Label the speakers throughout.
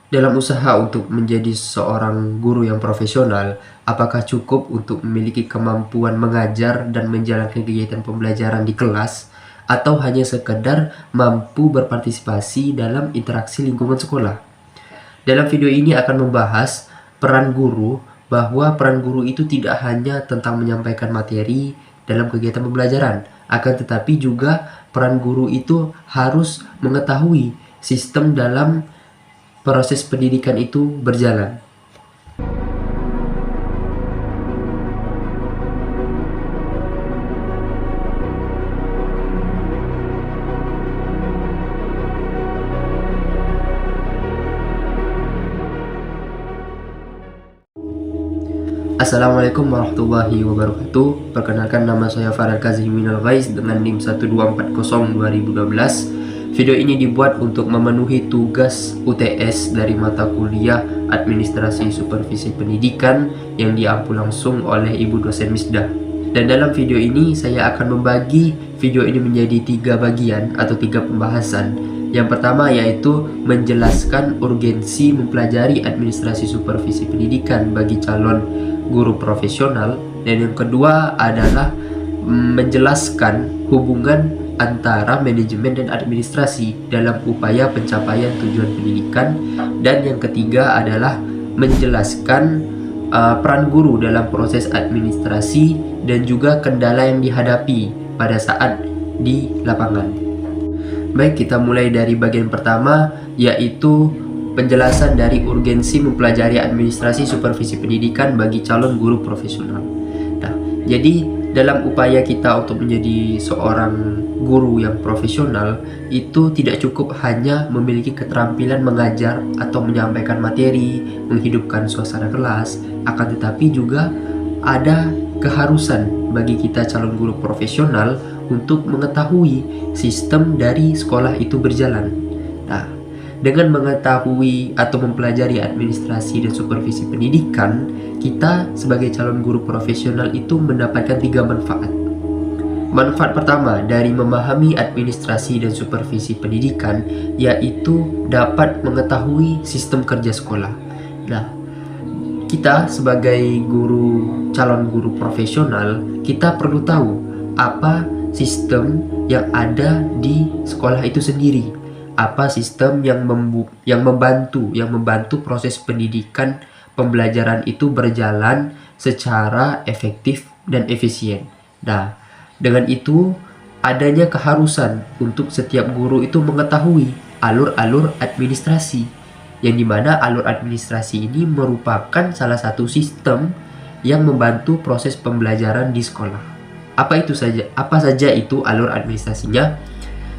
Speaker 1: Dalam usaha untuk menjadi seorang guru yang profesional, apakah cukup untuk memiliki kemampuan mengajar dan menjalankan kegiatan pembelajaran di kelas, atau hanya sekedar mampu berpartisipasi dalam interaksi lingkungan sekolah? Dalam video ini akan membahas peran guru, bahwa peran guru itu tidak hanya tentang menyampaikan materi dalam kegiatan pembelajaran, akan tetapi juga peran guru itu harus mengetahui sistem dalam proses pendidikan itu berjalan. Assalamualaikum warahmatullahi wabarakatuh. Perkenalkan, nama saya Farel Kazim Minal Ghaiz dengan NIM 1240-2012. Video ini dibuat untuk memenuhi tugas UTS dari mata kuliah Administrasi Supervisi Pendidikan yang diampu langsung oleh Ibu dosen Misdah. Dan dalam video ini saya akan membagi video ini menjadi 3 bagian atau 3 pembahasan. Yang pertama yaitu menjelaskan urgensi mempelajari administrasi supervisi pendidikan bagi calon guru profesional, dan yang kedua adalah menjelaskan hubungan antara manajemen dan administrasi dalam upaya pencapaian tujuan pendidikan, dan yang ketiga adalah menjelaskan peran guru dalam proses administrasi dan juga kendala yang dihadapi pada saat di lapangan. Baik, kita mulai dari bagian pertama, yaitu penjelasan dari urgensi mempelajari administrasi supervisi pendidikan bagi calon guru profesional. Nah, jadi dalam upaya kita untuk menjadi seorang guru yang profesional, itu tidak cukup hanya memiliki keterampilan mengajar atau menyampaikan materi, menghidupkan suasana kelas, akan tetapi juga ada keharusan bagi kita calon guru profesional untuk mengetahui sistem dari sekolah itu berjalan. Nah, dengan mengetahui atau mempelajari administrasi dan supervisi pendidikan, kita sebagai calon guru profesional itu mendapatkan 3 manfaat. Manfaat pertama dari memahami administrasi dan supervisi pendidikan yaitu dapat mengetahui sistem kerja sekolah. Nah, kita sebagai calon guru profesional, kita perlu tahu apa sistem yang ada di sekolah itu sendiri, apa sistem yang membantu proses pendidikan pembelajaran itu berjalan secara efektif dan efisien. Nah, dengan itu adanya keharusan untuk setiap guru itu mengetahui alur-alur administrasi, yang dimana alur administrasi ini merupakan salah satu sistem yang membantu proses pembelajaran di sekolah. Apa saja itu alur administrasinya?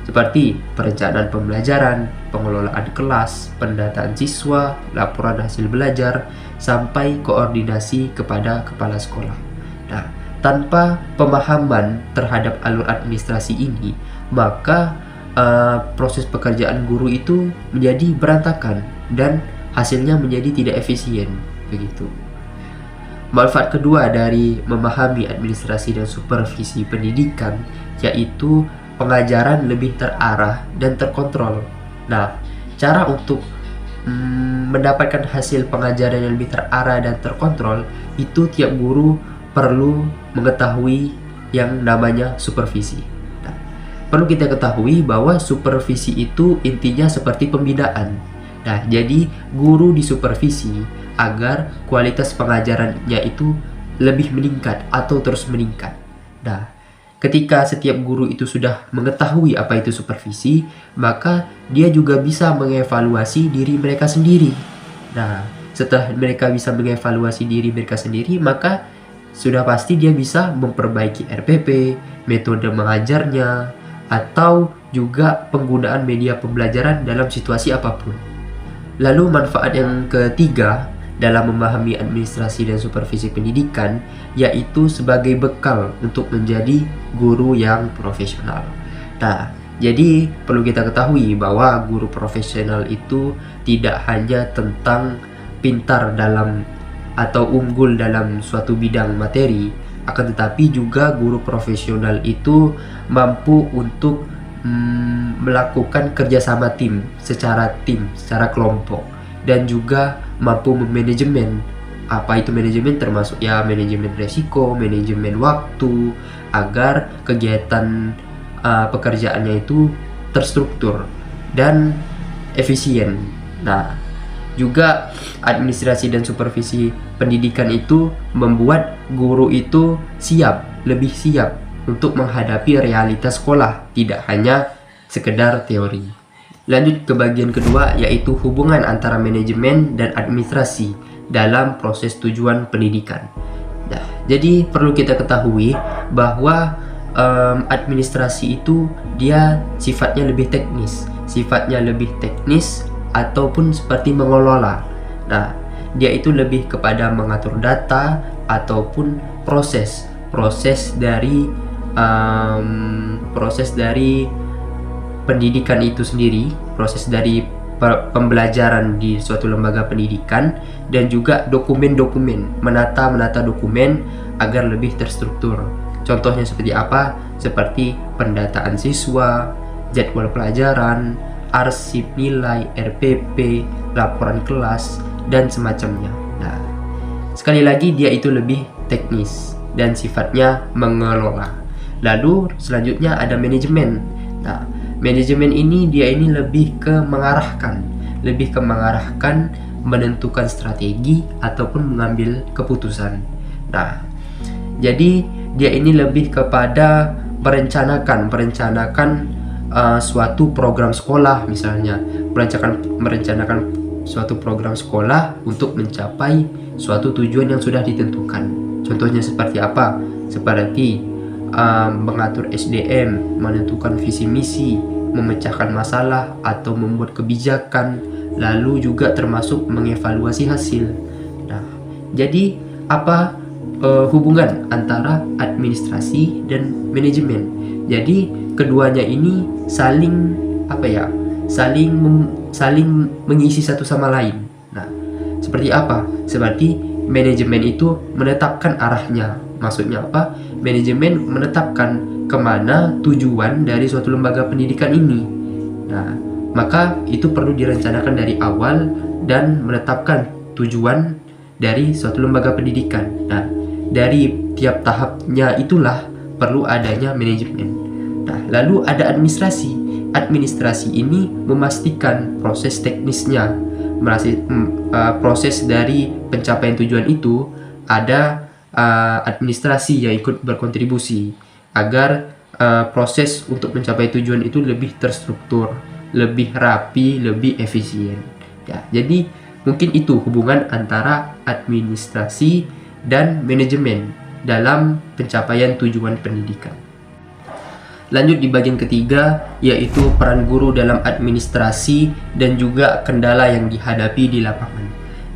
Speaker 1: Seperti perencanaan pembelajaran, pengelolaan kelas, pendataan siswa, laporan hasil belajar, sampai koordinasi kepada kepala sekolah. Nah, tanpa pemahaman terhadap alur administrasi ini, maka proses pekerjaan guru itu menjadi berantakan dan hasilnya menjadi tidak efisien, begitu. Manfaat kedua dari memahami administrasi dan supervisi pendidikan yaitu pengajaran lebih terarah dan terkontrol. Nah, cara untuk mendapatkan hasil pengajaran yang lebih terarah dan terkontrol itu tiap guru perlu mengetahui yang namanya supervisi. Nah, perlu kita ketahui bahwa supervisi itu intinya seperti pembinaan. Nah, jadi guru disupervisi agar kualitas pengajarannya itu lebih meningkat atau terus meningkat. Nah, ketika setiap guru itu sudah mengetahui apa itu supervisi, maka dia juga bisa mengevaluasi diri mereka sendiri. Nah, setelah mereka bisa mengevaluasi diri mereka sendiri, maka sudah pasti dia bisa memperbaiki RPP, metode mengajarnya, atau juga penggunaan media pembelajaran dalam situasi apapun. Lalu manfaat yang ketiga dalam memahami administrasi dan supervisi pendidikan yaitu sebagai bekal untuk menjadi guru yang profesional. Nah, jadi perlu kita ketahui bahwa guru profesional itu tidak hanya tentang pintar dalam atau unggul dalam suatu bidang materi, akan tetapi juga guru profesional itu mampu untuk melakukan kerjasama tim, secara kelompok. dan juga mampu memanajemen. Apa itu manajemen? Termasuk ya manajemen resiko, manajemen waktu, agar kegiatan pekerjaannya itu terstruktur dan efisien. Nah, juga administrasi dan supervisi pendidikan itu membuat guru itu lebih siap untuk menghadapi realitas sekolah, tidak hanya sekedar teori. Lanjut ke bagian kedua, yaitu hubungan antara manajemen dan administrasi dalam proses tujuan pendidikan. Nah, jadi perlu kita ketahui bahwa administrasi itu dia sifatnya lebih teknis ataupun seperti mengelola. Nah, dia itu lebih kepada mengatur data ataupun proses dari pendidikan itu sendiri, proses dari pembelajaran di suatu lembaga pendidikan, dan juga menata dokumen agar lebih terstruktur. Contohnya seperti apa? Seperti pendataan siswa, jadwal pelajaran, arsip nilai, RPP, laporan kelas, dan semacamnya. Nah, sekali lagi dia itu lebih teknis dan sifatnya mengelola. Lalu selanjutnya ada manajemen. Nah, manajemen ini lebih ke mengarahkan, menentukan strategi ataupun mengambil keputusan. Nah, jadi dia ini lebih kepada merencanakan suatu program sekolah, misalnya merencanakan suatu program sekolah untuk mencapai suatu tujuan yang sudah ditentukan. Contohnya seperti apa? Seperti mengatur SDM, menentukan visi misi, memecahkan masalah atau membuat kebijakan, lalu juga termasuk mengevaluasi hasil. Nah, jadi apa hubungan antara administrasi dan manajemen? Jadi keduanya ini saling mengisi satu sama lain. Nah, seperti apa? Seperti manajemen itu menetapkan arahnya. Maksudnya apa? Manajemen menetapkan kemana tujuan dari suatu lembaga pendidikan ini. Nah, maka itu perlu direncanakan dari awal dan menetapkan tujuan dari suatu lembaga pendidikan. Nah, dari tiap tahapnya itulah perlu adanya manajemen. Nah, lalu ada administrasi. Administrasi ini memastikan proses teknisnya, proses dari pencapaian tujuan itu ada administrasi yang ikut berkontribusi agar proses untuk mencapai tujuan itu lebih terstruktur, lebih rapi, lebih efisien. Ya, jadi mungkin itu hubungan antara administrasi dan manajemen dalam pencapaian tujuan pendidikan. Lanjut di bagian ketiga, yaitu peran guru dalam administrasi dan juga kendala yang dihadapi di lapangan.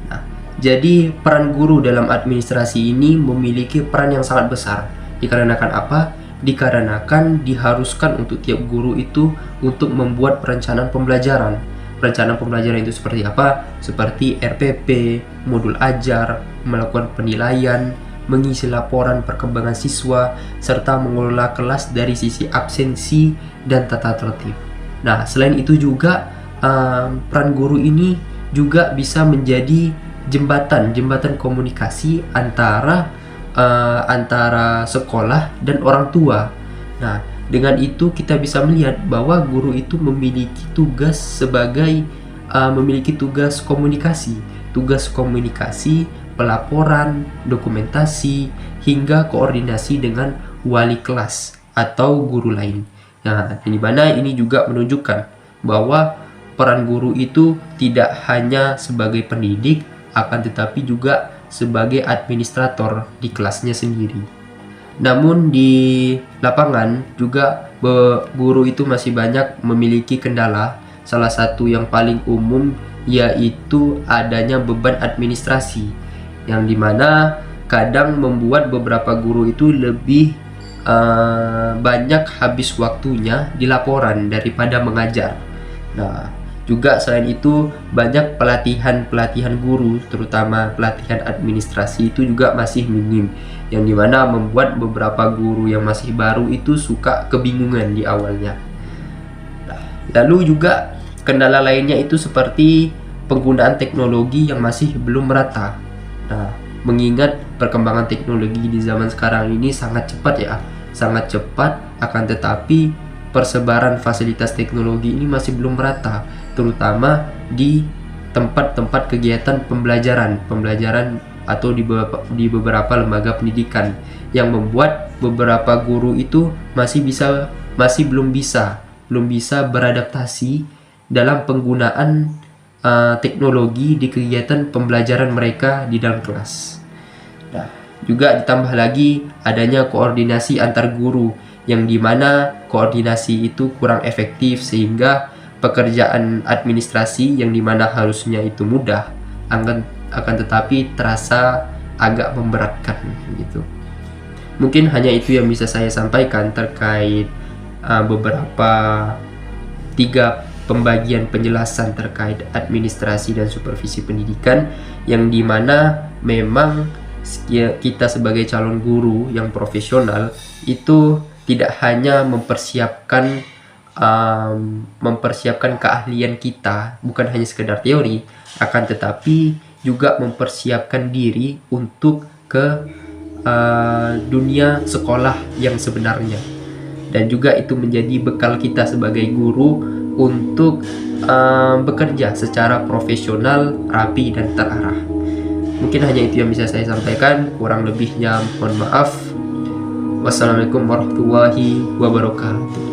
Speaker 1: Nah, jadi peran guru dalam administrasi ini memiliki peran yang sangat besar. Dikarenakan apa? Dikarenakan diharuskan untuk tiap guru itu untuk membuat perencanaan pembelajaran. Perencanaan pembelajaran itu seperti apa? Seperti RPP, modul ajar, melakukan penilaian, mengisi laporan perkembangan siswa, serta mengelola kelas dari sisi absensi dan tata tertib. Nah, selain itu juga peran guru ini juga bisa menjadi jembatan komunikasi antara sekolah dan orang tua. Nah, dengan itu kita bisa melihat bahwa guru itu memiliki tugas komunikasi, pelaporan, dokumentasi, hingga koordinasi dengan wali kelas atau guru lain. Nah, di mana ini juga menunjukkan bahwa peran guru itu tidak hanya sebagai pendidik, akan tetapi juga sebagai administrator di kelasnya sendiri. Namun di lapangan juga guru itu masih banyak memiliki kendala. Salah satu yang paling umum yaitu adanya beban administrasi, yang dimana kadang membuat beberapa guru itu lebih banyak habis waktunya di laporan daripada mengajar. Nah, juga selain itu banyak pelatihan guru, terutama pelatihan administrasi itu juga masih minim, yang dimana membuat beberapa guru yang masih baru itu suka kebingungan di awalnya. Lalu juga kendala lainnya itu seperti penggunaan teknologi yang masih belum merata. Nah, mengingat perkembangan teknologi di zaman sekarang ini sangat cepat ya, sangat cepat, akan tetapi persebaran fasilitas teknologi ini masih belum merata, terutama di tempat-tempat kegiatan pembelajaran atau di beberapa lembaga pendidikan, yang membuat beberapa guru itu masih belum bisa beradaptasi dalam penggunaan teknologi di kegiatan pembelajaran mereka di dalam kelas. Nah, juga ditambah lagi adanya koordinasi antar guru, yang dimana koordinasi itu kurang efektif, sehingga pekerjaan administrasi yang dimana harusnya itu mudah akan tetapi terasa agak memberatkan gitu. Mungkin hanya itu yang bisa saya sampaikan terkait beberapa 3 pembagian penjelasan terkait administrasi dan supervisi pendidikan, yang dimana memang kita sebagai calon guru yang profesional itu tidak hanya mempersiapkan keahlian kita, bukan hanya sekedar teori, akan tetapi juga mempersiapkan diri untuk ke dunia sekolah yang sebenarnya, dan juga itu menjadi bekal kita sebagai guru untuk bekerja secara profesional, rapi, dan terarah. Mungkin hanya itu yang bisa saya sampaikan, kurang lebihnya mohon maaf. Wassalamualaikum warahmatullahi wabarakatuh.